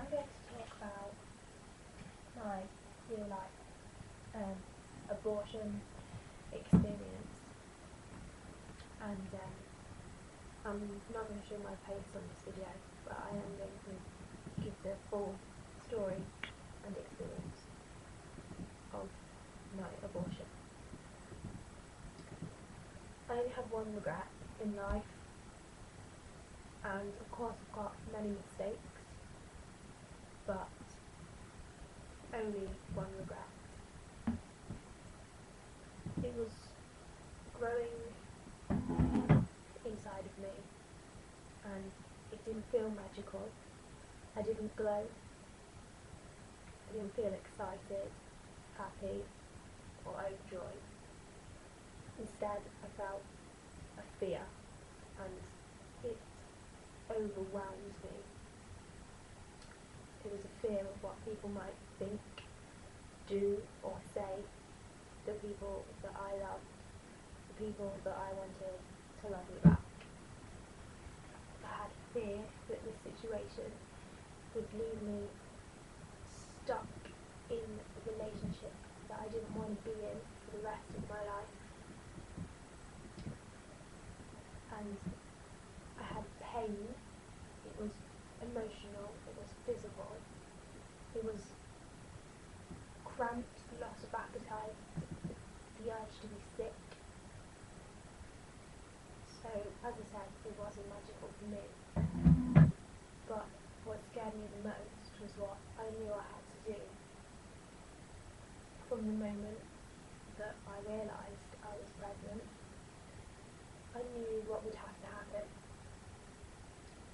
I'm going to talk about my real life abortion experience, and I'm not going to show my face on this video, but I am going to give the full story and experience of my abortion. I only have one regret in life, and of course I've got many mistakes, but only one regret. It was growing inside of me, and it didn't feel magical. I didn't glow. I didn't feel excited, happy, or overjoyed. Instead, I felt a fear, and it overwhelmed me. It was a fear of what people might think, do, or say, the people that I loved, the people that I wanted to love me back. I had fear that this situation would leave me stuck in a relationship that I didn't want to be in for the rest of my life. And I had pain. It was emotional, it was physical, it was cramped, loss of appetite, the urge to be sick. So, as I said, it wasn't magical for me. But what scared me the most was what I knew I had to do. From the moment that I realised I was pregnant, I knew what would have to happen.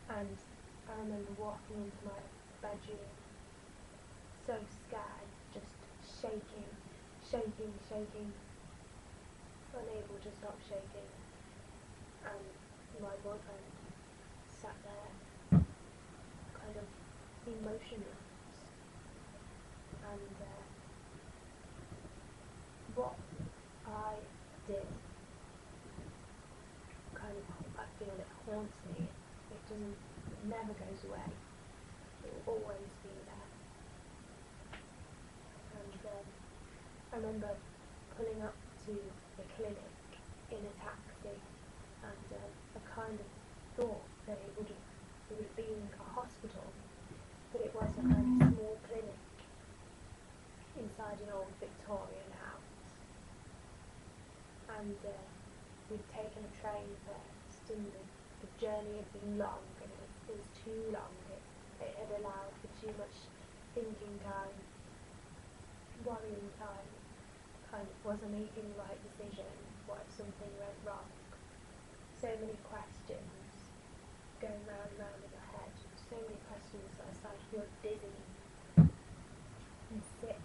And I remember walking into my bedroom, so scared, just shaking, unable to stop shaking. And my boyfriend sat there, kind of emotionless. And what I did, I feel it haunts me. It never goes away. It will always be there. And I remember pulling up to the clinic in a taxi, and I kind of thought that it would have been a hospital, but it was a kind of small clinic inside an old Victorian house. And we'd taken a train first, and the journey had been long, and it was too long. It had allowed for too much thinking time, worrying time. Kind of, was I making the right decision? What if something went wrong? So many questions going round and round in my head. So many questions that I started to feel dizzy and sick.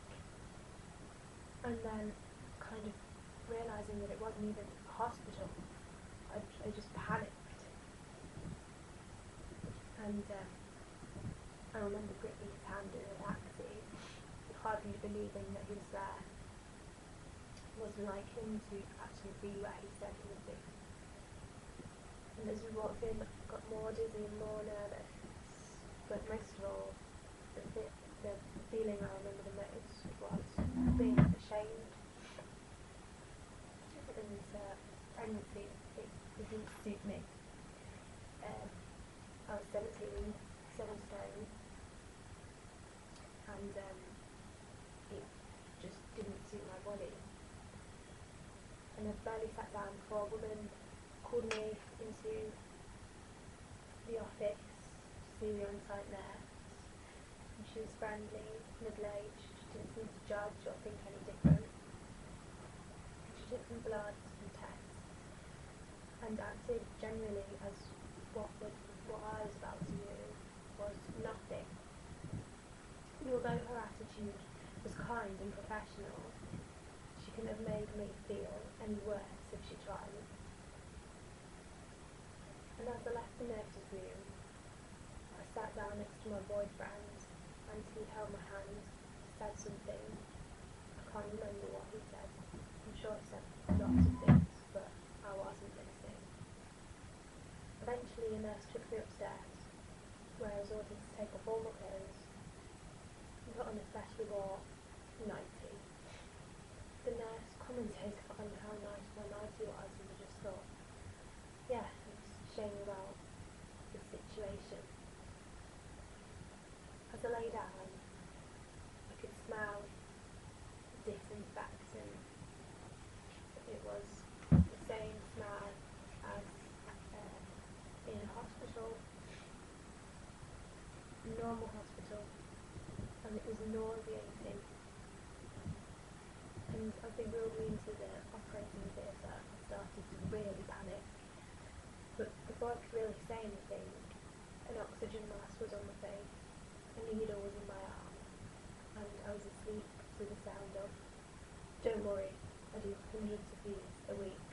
And then kind of realising that it wasn't even a hospital. I just panicked. And I remember gripping his hand in a taxi, hardly believing that he was there. It wasn't like him to actually be where he said he would be. And as we walked in, I got more dizzy and more nervous. But most of all, the feeling I remember the most was being ashamed. And pregnancy, it didn't suit me. I was 17, 7 stone, and it just didn't suit my body. And I barely sat down before a woman called me into the office to see the on-site nurse. And she was friendly, middle-aged, didn't seem to judge or think any different. And she took some blood, some tests, and acted generally as what I was about to do was nothing. And although her attitude was kind and professional, she couldn't have made me feel any worse if she tried. And as I left the nurse's room, I sat down next to my boyfriend, and he held my hand, said something. I can't remember what he said. I'm sure he said lots of things, but I wasn't listening. Eventually a nurse took me upstairs, where I was ordered to take off all my clothes put on a specially bought nightie. The nurse commented on how nice my nightie was, and I just thought, yeah, it's a shame about the situation. As I lay down, I could smell disinfectant. It was the same smell as in a hospital, normal hospital, and it was nauseating. And as they wheeled me into the operating theatre, I started to really panic. But before I could really say anything, an oxygen mask was on my face, a needle was in my arm, and I was asleep to the sound of, "Don't worry, I do hundreds of these a week."